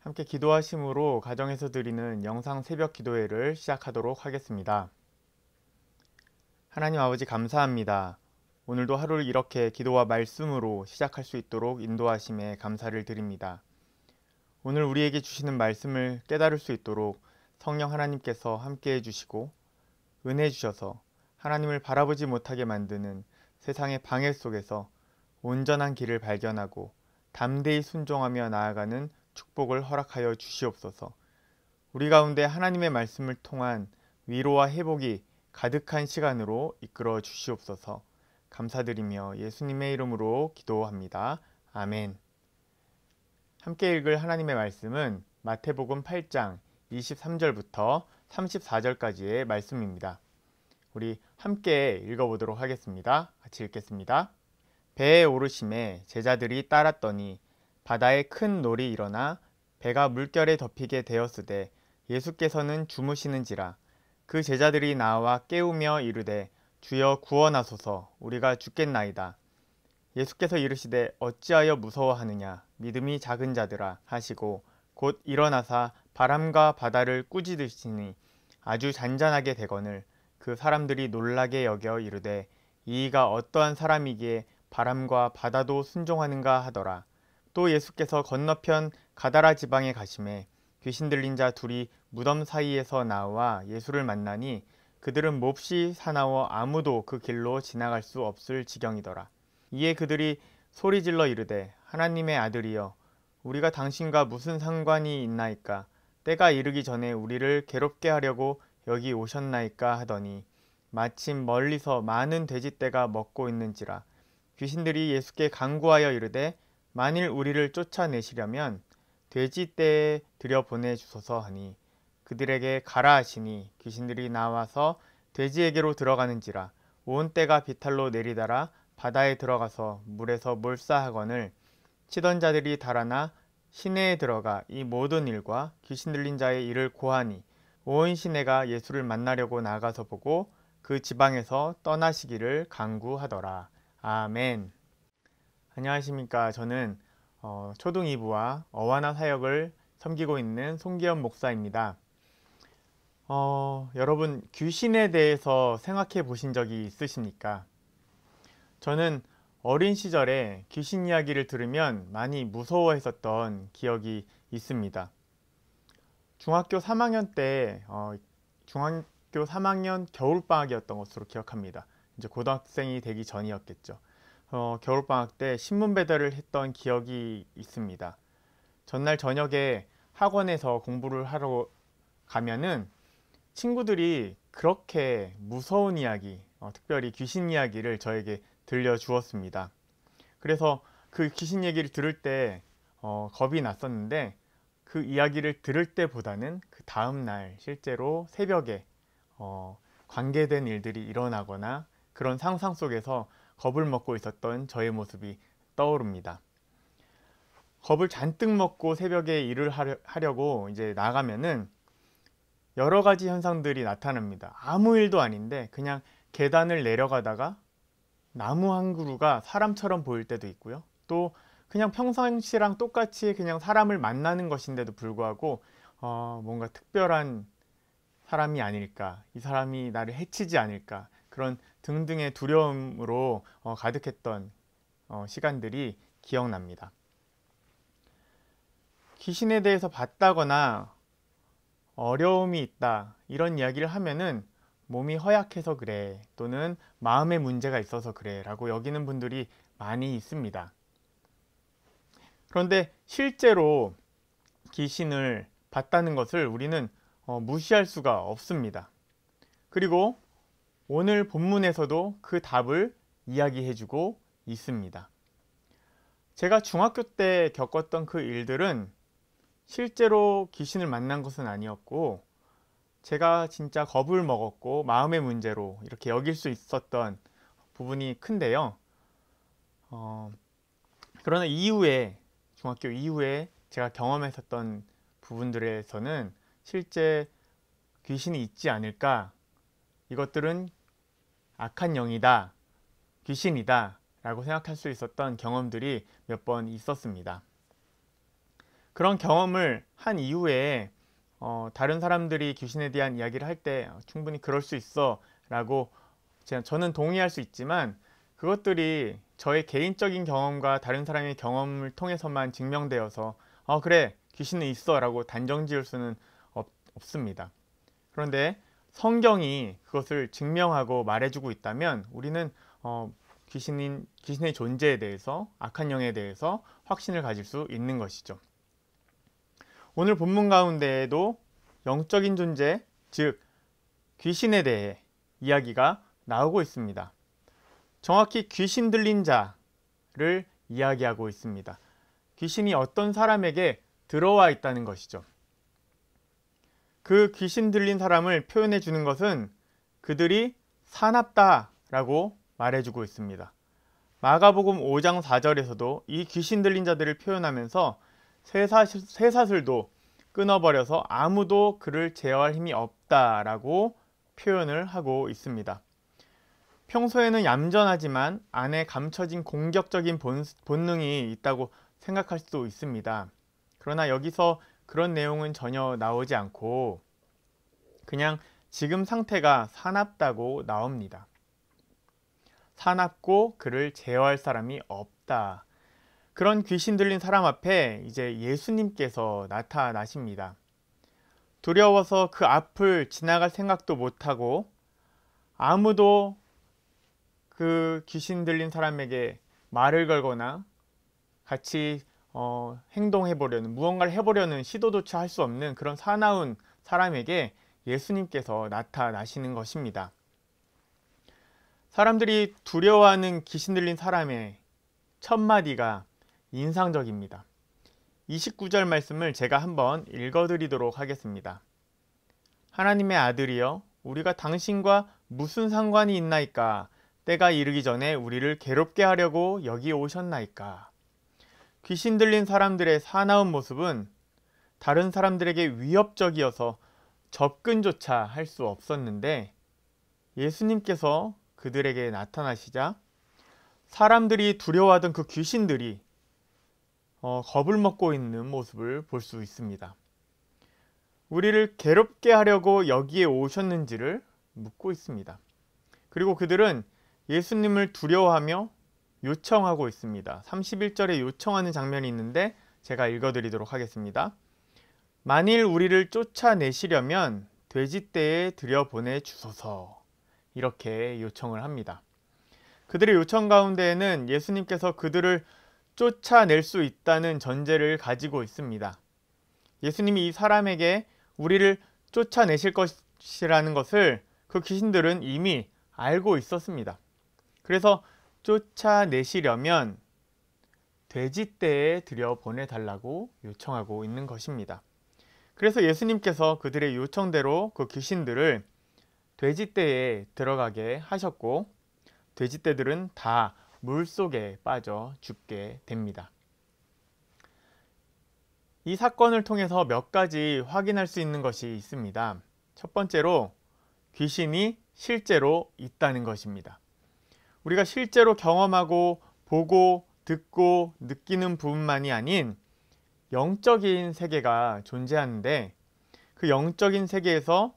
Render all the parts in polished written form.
함께 기도하심으로 가정에서 드리는 영상 새벽 기도회를 시작하도록 하겠습니다. 하나님 아버지 감사합니다. 오늘도 하루를 이렇게 기도와 말씀으로 시작할 수 있도록 인도하심에 감사를 드립니다. 오늘 우리에게 주시는 말씀을 깨달을 수 있도록 성령 하나님께서 함께 해주시고 은혜 주셔서 하나님을 바라보지 못하게 만드는 세상의 방해 속에서 온전한 길을 발견하고 담대히 순종하며 나아가는 축복을 허락하여 주시옵소서. 우리 가운데 하나님의 말씀을 통한 위로와 회복이 가득한 시간으로 이끌어 주시옵소서. 감사드리며 예수님의 이름으로 기도합니다. 아멘. 함께 읽을 하나님의 말씀은 마태복음 8장 23절부터 34절까지의 말씀입니다. 우리 함께 읽어보도록 하겠습니다. 같이 읽겠습니다. 배에 오르심에 제자들이 따랐더니 바다에 큰 놀이 일어나 배가 물결에 덮이게 되었으되 예수께서는 주무시는지라. 그 제자들이 나와 깨우며 이르되 주여 구원하소서, 우리가 죽겠나이다. 예수께서 이르시되 어찌하여 무서워하느냐, 믿음이 작은 자들아 하시고 곧 일어나사 바람과 바다를 꾸짖으시니 아주 잔잔하게 되거늘 그 사람들이 놀라게 여겨 이르되 이가 어떠한 사람이기에 바람과 바다도 순종하는가 하더라. 또 예수께서 건너편 가다라 지방에 가심에 귀신 들린 자 둘이 무덤 사이에서 나와 예수를 만나니 그들은 몹시 사나워 아무도 그 길로 지나갈 수 없을 지경이더라. 이에 그들이 소리질러 이르되 하나님의 아들이여, 우리가 당신과 무슨 상관이 있나이까? 때가 이르기 전에 우리를 괴롭게 하려고 여기 오셨나이까 하더니 마침 멀리서 많은 돼지떼가 먹고 있는지라. 귀신들이 예수께 간구하여 이르되 만일 우리를 쫓아내시려면 돼지떼에 들여보내 주소서 하니 그들에게 가라 하시니 귀신들이 나와서 돼지에게로 들어가는지라. 온 떼가 비탈로 내리달아 바다에 들어가서 물에서 몰사하거늘 치던 자들이 달아나 시내에 들어가 이 모든 일과 귀신 들린 자의 일을 고하니 온 시내가 예수를 만나려고 나가서 보고 그 지방에서 떠나시기를 간구하더라. 아멘. 안녕하십니까. 저는 초등 2부와 어와나 사역을 섬기고 있는 송기현 목사입니다. 여러분, 귀신에 대해서 생각해 보신 적이 있으십니까? 저는 어린 시절에 귀신 이야기를 들으면 많이 무서워했었던 기억이 있습니다. 중학교 3학년 때, 중학교 3학년 겨울방학이었던 것으로 기억합니다. 이제 고등학생이 되기 전이었겠죠. 겨울방학 때 신문 배달을 했던 기억이 있습니다. 전날 저녁에 학원에서 공부를 하러 가면은 친구들이 그렇게 무서운 이야기, 특별히 귀신 이야기를 저에게 들려주었습니다. 그래서 그 귀신 얘기를 들을 때 겁이 났었는데 그 이야기를 들을 때보다는 그 다음날 실제로 새벽에 관계된 일들이 일어나거나 그런 상상 속에서 겁을 먹고 있었던 저의 모습이 떠오릅니다. 겁을 잔뜩 먹고 새벽에 일을 하려고 이제 나가면은 여러 가지 현상들이 나타납니다. 아무 일도 아닌데 그냥 계단을 내려가다가 나무 한 그루가 사람처럼 보일 때도 있고요. 또 그냥 평상시랑 똑같이 그냥 사람을 만나는 것인데도 불구하고 뭔가 특별한 사람이 아닐까, 이 사람이 나를 해치지 않을까, 그런 등등의 두려움으로 가득했던 시간들이 기억납니다. 귀신에 대해서 봤다거나 어려움이 있다 이런 이야기를 하면은 몸이 허약해서 그래, 또는 마음의 문제가 있어서 그래 라고 여기는 분들이 많이 있습니다. 그런데 실제로 귀신을 봤다는 것을 우리는 무시할 수가 없습니다. 그리고 오늘 본문에서도 그 답을 이야기해주고 있습니다. 제가 중학교 때 겪었던 그 일들은 실제로 귀신을 만난 것은 아니었고, 제가 진짜 겁을 먹었고 마음의 문제로 이렇게 여길 수 있었던 부분이 큰데요. 그러나 이후에, 중학교 이후에 제가 경험했었던 부분들에서는 실제 귀신이 있지 않을까, 이것들은 악한 영이다, 귀신이다 라고 생각할 수 있었던 경험들이 몇 번 있었습니다. 그런 경험을 한 이후에 다른 사람들이 귀신에 대한 이야기를 할 때 충분히 그럴 수 있어 라고 저는 동의할 수 있지만, 그것들이 저의 개인적인 경험과 다른 사람의 경험을 통해서만 증명되어서 그래 귀신은 있어 라고 단정 지을 수는 없습니다. 그런데 성경이 그것을 증명하고 말해주고 있다면 우리는 귀신의 존재에 대해서, 악한 영에 대해서 확신을 가질 수 있는 것이죠. 오늘 본문 가운데에도 영적인 존재, 즉 귀신에 대해 이야기가 나오고 있습니다. 정확히 귀신 들린 자를 이야기하고 있습니다. 귀신이 어떤 사람에게 들어와 있다는 것이죠. 그 귀신 들린 사람을 표현해 주는 것은 그들이 사납다라고 말해주고 있습니다. 마가복음 5장 4절에서도 이 귀신 들린 자들을 표현하면서 쇠사슬도 끊어버려서 아무도 그를 제어할 힘이 없다라고 표현을 하고 있습니다. 평소에는 얌전하지만 안에 감춰진 공격적인 본능이 있다고 생각할 수도 있습니다. 그러나 여기서 그런 내용은 전혀 나오지 않고 그냥 지금 상태가 사납다고 나옵니다. 사납고 그를 제어할 사람이 없다. 그런 귀신 들린 사람 앞에 이제 예수님께서 나타나십니다. 두려워서 그 앞을 지나갈 생각도 못하고 아무도 그 귀신 들린 사람에게 말을 걸거나 같이 행동해보려는, 무언가를 해보려는 시도조차 할 수 없는 그런 사나운 사람에게 예수님께서 나타나시는 것입니다. 사람들이 두려워하는 귀신 들린 사람의 첫 마디가 인상적입니다. 29절 말씀을 제가 한번 읽어드리도록 하겠습니다. 하나님의 아들이여, 우리가 당신과 무슨 상관이 있나이까? 때가 이르기 전에 우리를 괴롭게 하려고 여기 오셨나이까? 귀신 들린 사람들의 사나운 모습은 다른 사람들에게 위협적이어서 접근조차 할 수 없었는데, 예수님께서 그들에게 나타나시자 사람들이 두려워하던 그 귀신들이 겁을 먹고 있는 모습을 볼 수 있습니다. 우리를 괴롭게 하려고 여기에 오셨는지를 묻고 있습니다. 그리고 그들은 예수님을 두려워하며 요청하고 있습니다. 31절에 요청하는 장면이 있는데 제가 읽어드리도록 하겠습니다. 만일 우리를 쫓아내시려면 돼지떼에 들여보내 주소서. 이렇게 요청을 합니다. 그들의 요청 가운데에는 예수님께서 그들을 쫓아낼 수 있다는 전제를 가지고 있습니다. 예수님이 이 사람에게 우리를 쫓아내실 것이라는 것을 그 귀신들은 이미 알고 있었습니다. 그래서 쫓아내시려면 돼지떼에 들여보내달라고 요청하고 있는 것입니다. 그래서 예수님께서 그들의 요청대로 그 귀신들을 돼지떼에 들어가게 하셨고, 돼지떼들은 다 물속에 빠져 죽게 됩니다. 이 사건을 통해서 몇 가지 확인할 수 있는 것이 있습니다. 첫 번째로 귀신이 실제로 있다는 것입니다. 우리가 실제로 경험하고 보고 듣고 느끼는 부분만이 아닌 영적인 세계가 존재하는데, 그 영적인 세계에서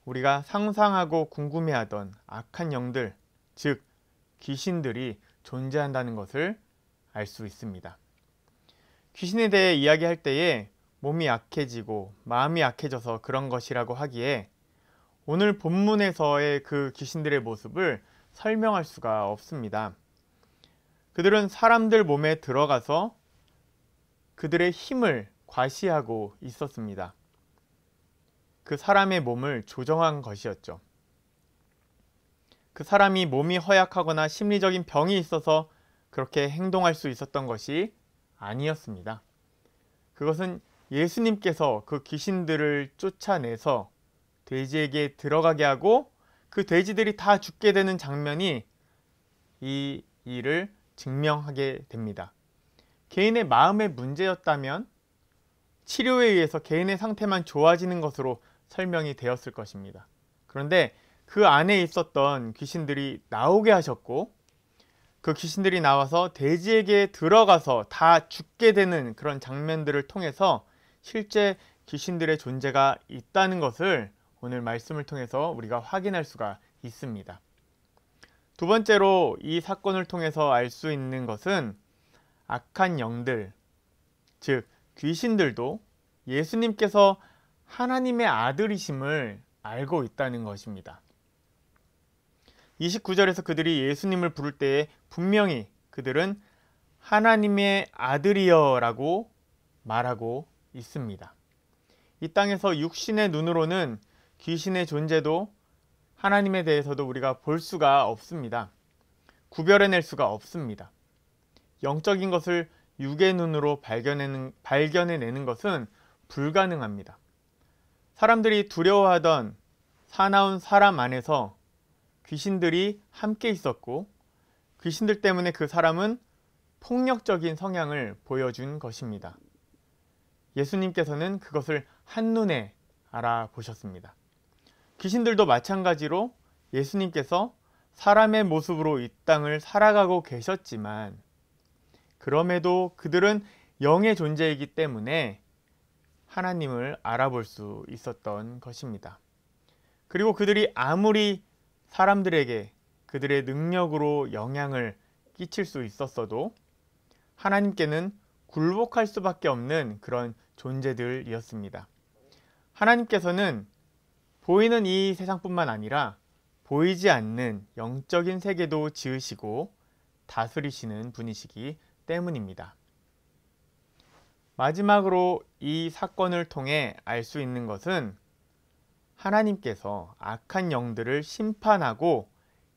우리가 상상하고 궁금해하던 악한 영들, 즉 귀신들이 존재한다는 것을 알 수 있습니다. 귀신에 대해 이야기할 때에 몸이 약해지고 마음이 약해져서 그런 것이라고 하기에 오늘 본문에서의 그 귀신들의 모습을 설명할 수가 없습니다. 그들은 사람들 몸에 들어가서 그들의 힘을 과시하고 있었습니다. 그 사람의 몸을 조정한 것이었죠. 그 사람이 몸이 허약하거나 심리적인 병이 있어서 그렇게 행동할 수 있었던 것이 아니었습니다. 그것은 예수님께서 그 귀신들을 쫓아내서 돼지에게 들어가게 하고 그 돼지들이 다 죽게 되는 장면이 이 일을 증명하게 됩니다. 개인의 마음의 문제였다면 치료에 의해서 개인의 상태만 좋아지는 것으로 설명이 되었을 것입니다. 그런데 그 안에 있었던 귀신들이 나오게 하셨고, 그 귀신들이 나와서 돼지에게 들어가서 다 죽게 되는 그런 장면들을 통해서 실제 귀신들의 존재가 있다는 것을 오늘 말씀을 통해서 우리가 확인할 수가 있습니다. 두 번째로 이 사건을 통해서 알 수 있는 것은 악한 영들, 즉 귀신들도 예수님께서 하나님의 아들이심을 알고 있다는 것입니다. 29절에서 그들이 예수님을 부를 때에 분명히 그들은 하나님의 아들이여 라고 말하고 있습니다. 이 땅에서 육신의 눈으로는 귀신의 존재도 하나님에 대해서도 우리가 볼 수가 없습니다. 구별해낼 수가 없습니다. 영적인 것을 육의 눈으로 발견해내는 것은 불가능합니다. 사람들이 두려워하던 사나운 사람 안에서 귀신들이 함께 있었고 귀신들 때문에 그 사람은 폭력적인 성향을 보여준 것입니다. 예수님께서는 그것을 한눈에 알아보셨습니다. 귀신들도 마찬가지로 예수님께서 사람의 모습으로 이 땅을 살아가고 계셨지만 그럼에도 그들은 영의 존재이기 때문에 하나님을 알아볼 수 있었던 것입니다. 그리고 그들이 아무리 사람들에게 그들의 능력으로 영향을 끼칠 수 있었어도 하나님께는 굴복할 수밖에 없는 그런 존재들이었습니다. 하나님께서는 보이는 이 세상뿐만 아니라 보이지 않는 영적인 세계도 지으시고 다스리시는 분이시기 때문입니다. 마지막으로 이 사건을 통해 알 수 있는 것은 하나님께서 악한 영들을 심판하고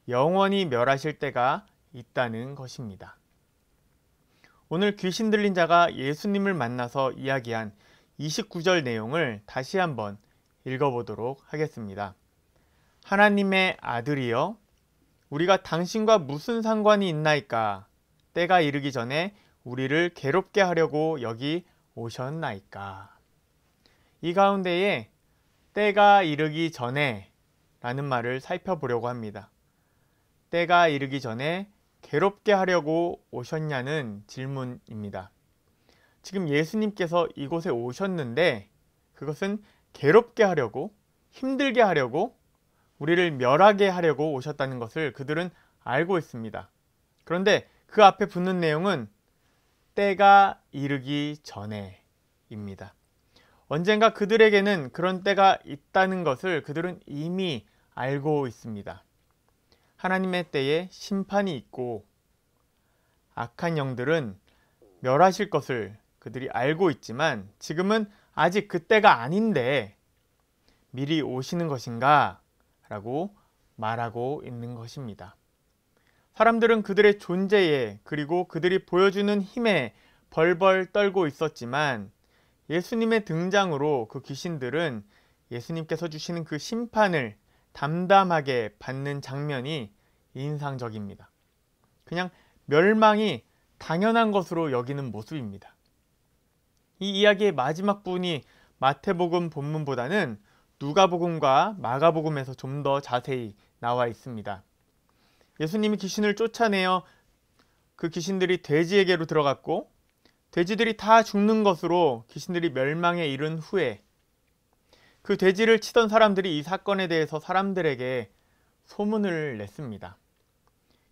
영원히 멸하실 때가 있다는 것입니다. 오늘 귀신 들린 자가 예수님을 만나서 이야기한 29절 내용을 다시 한번 읽어보도록 하겠습니다. 하나님의 아들이여 우리가 당신과 무슨 상관이 있나이까? 때가 이르기 전에 우리를 괴롭게 하려고 여기 오셨나이까? 이 가운데에 때가 이르기 전에 라는 말을 살펴보려고 합니다. 때가 이르기 전에 괴롭게 하려고 오셨냐는 질문입니다. 지금 예수님께서 이곳에 오셨는데 그것은 괴롭게 하려고, 힘들게 하려고, 우리를 멸하게 하려고 오셨다는 것을 그들은 알고 있습니다. 그런데 그 앞에 붙는 내용은 때가 이르기 전에입니다. 언젠가 그들에게는 그런 때가 있다는 것을 그들은 이미 알고 있습니다. 하나님의 때에 심판이 있고 악한 영들은 멸하실 것을 그들이 알고 있지만 지금은 아직 그때가 아닌데 미리 오시는 것인가? 라고 말하고 있는 것입니다. 사람들은 그들의 존재에 그리고 그들이 보여주는 힘에 벌벌 떨고 있었지만 예수님의 등장으로 그 귀신들은 예수님께서 주시는 그 심판을 담담하게 받는 장면이 인상적입니다. 그냥 멸망이 당연한 것으로 여기는 모습입니다. 이 이야기의 마지막 부분이 마태복음 본문보다는 누가복음과 마가복음에서 좀 더 자세히 나와 있습니다. 예수님이 귀신을 쫓아내어 그 귀신들이 돼지에게로 들어갔고 돼지들이 다 죽는 것으로 귀신들이 멸망에 이른 후에 그 돼지를 치던 사람들이 이 사건에 대해서 사람들에게 소문을 냈습니다.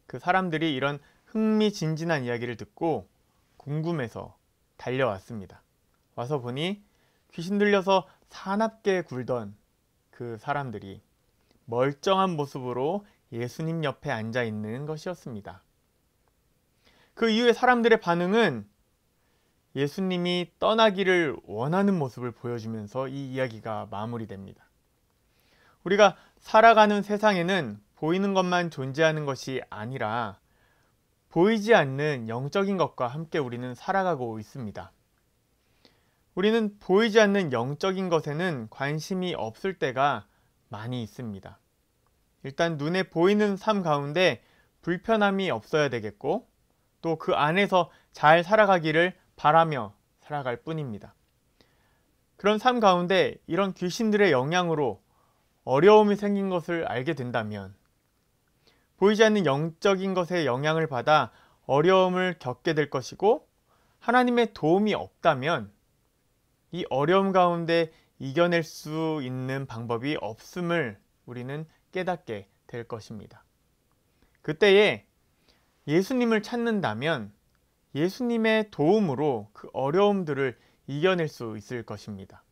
그 사람들이 이런 흥미진진한 이야기를 듣고 궁금해서 달려왔습니다. 와서 보니 귀신 들려서 사납게 굴던 그 사람들이 멀쩡한 모습으로 예수님 옆에 앉아 있는 것이었습니다. 그 이후에 사람들의 반응은 예수님이 떠나기를 원하는 모습을 보여주면서 이 이야기가 마무리됩니다. 우리가 살아가는 세상에는 보이는 것만 존재하는 것이 아니라 보이지 않는 영적인 것과 함께 우리는 살아가고 있습니다. 우리는 보이지 않는 영적인 것에는 관심이 없을 때가 많이 있습니다. 일단 눈에 보이는 삶 가운데 불편함이 없어야 되겠고 또 그 안에서 잘 살아가기를 바라며 살아갈 뿐입니다. 그런 삶 가운데 이런 귀신들의 영향으로 어려움이 생긴 것을 알게 된다면 보이지 않는 영적인 것에 영향을 받아 어려움을 겪게 될 것이고, 하나님의 도움이 없다면 이 어려움 가운데 이겨낼 수 있는 방법이 없음을 우리는 깨닫게 될 것입니다. 그때에 예수님을 찾는다면 예수님의 도움으로 그 어려움들을 이겨낼 수 있을 것입니다.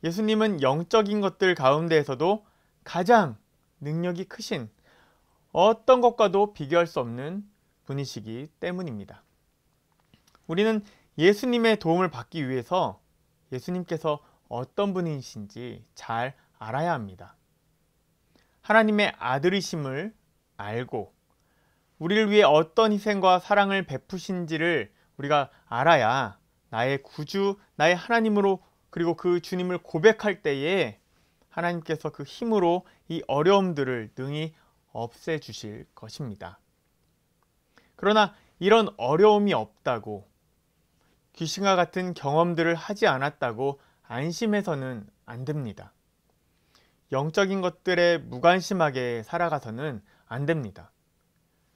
예수님은 영적인 것들 가운데에서도 가장 능력이 크신, 어떤 것과도 비교할 수 없는 분이시기 때문입니다. 우리는 예수님의 도움을 받기 위해서 예수님께서 어떤 분이신지 잘 알아야 합니다. 하나님의 아들이심을 알고 우리를 위해 어떤 희생과 사랑을 베푸신지를 우리가 알아야 나의 구주, 나의 하나님으로, 그리고 그 주님을 고백할 때에 하나님께서 그 힘으로 이 어려움들을 능히 없애주실 것입니다. 그러나 이런 어려움이 없다고, 귀신과 같은 경험들을 하지 않았다고 안심해서는 안 됩니다. 영적인 것들에 무관심하게 살아가서는 안 됩니다.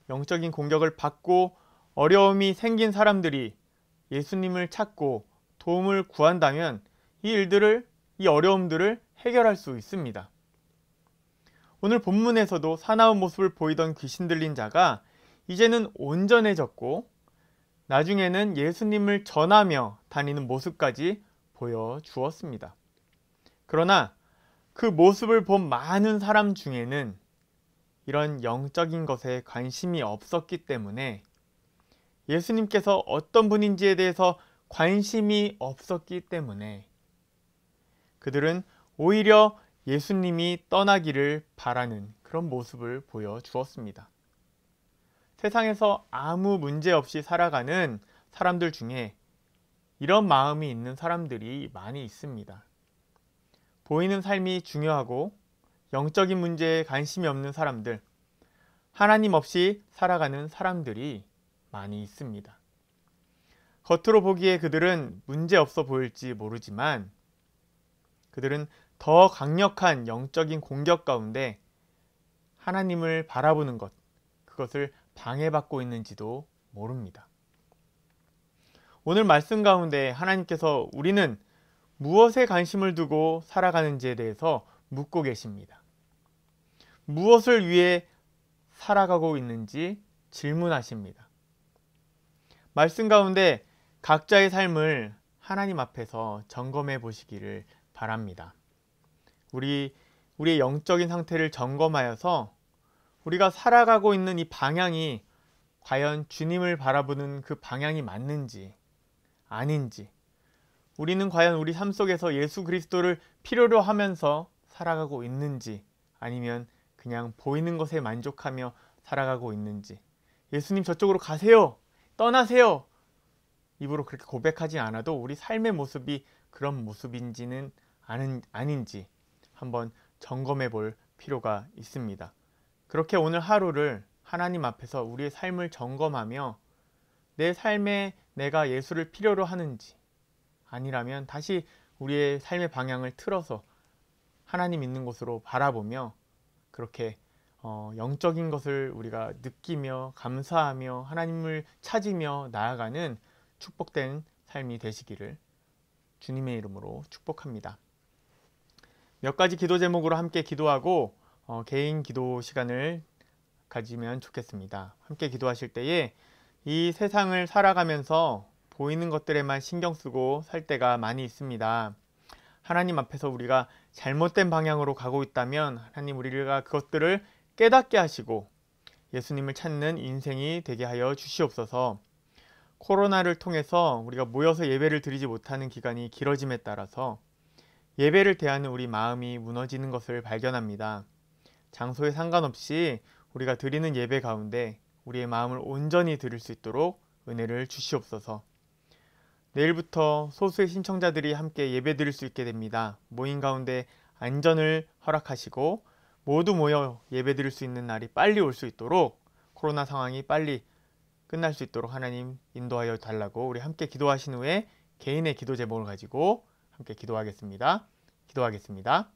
영적인 공격을 받고 어려움이 생긴 사람들이 예수님을 찾고 도움을 구한다면 이 어려움들을 해결할 수 있습니다. 오늘 본문에서도 사나운 모습을 보이던 귀신 들린 자가 이제는 온전해졌고, 나중에는 예수님을 전하며 다니는 모습까지 보여주었습니다. 그러나 그 모습을 본 많은 사람 중에는 이런 영적인 것에 관심이 없었기 때문에, 예수님께서 어떤 분인지에 대해서 관심이 없었기 때문에 그들은 오히려 예수님이 떠나기를 바라는 그런 모습을 보여주었습니다. 세상에서 아무 문제 없이 살아가는 사람들 중에 이런 마음이 있는 사람들이 많이 있습니다. 보이는 삶이 중요하고 영적인 문제에 관심이 없는 사람들, 하나님 없이 살아가는 사람들이 많이 있습니다. 겉으로 보기에 그들은 문제 없어 보일지 모르지만 그들은 더 강력한 영적인 공격 가운데 하나님을 바라보는 것, 그것을 방해받고 있는지도 모릅니다. 오늘 말씀 가운데 하나님께서 우리는 무엇에 관심을 두고 살아가는지에 대해서 묻고 계십니다. 무엇을 위해 살아가고 있는지 질문하십니다. 말씀 가운데 각자의 삶을 하나님 앞에서 점검해 보시기를 바랍니다. 우리의 영적인 상태를 점검하여서 우리가 살아가고 있는 이 방향이 과연 주님을 바라보는 그 방향이 맞는지 아닌지, 우리는 과연 우리 삶 속에서 예수 그리스도를 필요로 하면서 살아가고 있는지, 아니면 그냥 보이는 것에 만족하며 살아가고 있는지, 예수님 저쪽으로 가세요, 떠나세요, 입으로 그렇게 고백하지 않아도 우리 삶의 모습이 그런 모습인지는 아닌지 한번 점검해 볼 필요가 있습니다. 그렇게 오늘 하루를 하나님 앞에서 우리의 삶을 점검하며 내 삶에 내가 예수를 필요로 하는지, 아니라면 다시 우리의 삶의 방향을 틀어서 하나님 있는 곳으로 바라보며 그렇게 영적인 것을 우리가 느끼며 감사하며 하나님을 찾으며 나아가는 축복된 삶이 되시기를 주님의 이름으로 축복합니다. 몇 가지 기도 제목으로 함께 기도하고 개인 기도 시간을 가지면 좋겠습니다. 함께 기도하실 때에 이 세상을 살아가면서 보이는 것들에만 신경 쓰고 살 때가 많이 있습니다. 하나님 앞에서 우리가 잘못된 방향으로 가고 있다면 하나님 우리가 그것들을 깨닫게 하시고 예수님을 찾는 인생이 되게 하여 주시옵소서. 코로나를 통해서 우리가 모여서 예배를 드리지 못하는 기간이 길어짐에 따라서 예배를 대하는 우리 마음이 무너지는 것을 발견합니다. 장소에 상관없이 우리가 드리는 예배 가운데 우리의 마음을 온전히 드릴 수 있도록 은혜를 주시옵소서. 내일부터 소수의 신청자들이 함께 예배 드릴 수 있게 됩니다. 모임 가운데 안전을 허락하시고 모두 모여 예배 드릴 수 있는 날이 빨리 올 수 있도록, 코로나 상황이 빨리 끝날 수 있도록 하나님 인도하여 달라고 우리 함께 기도하신 후에 개인의 기도 제목을 가지고 함께 기도하겠습니다. 기도하겠습니다.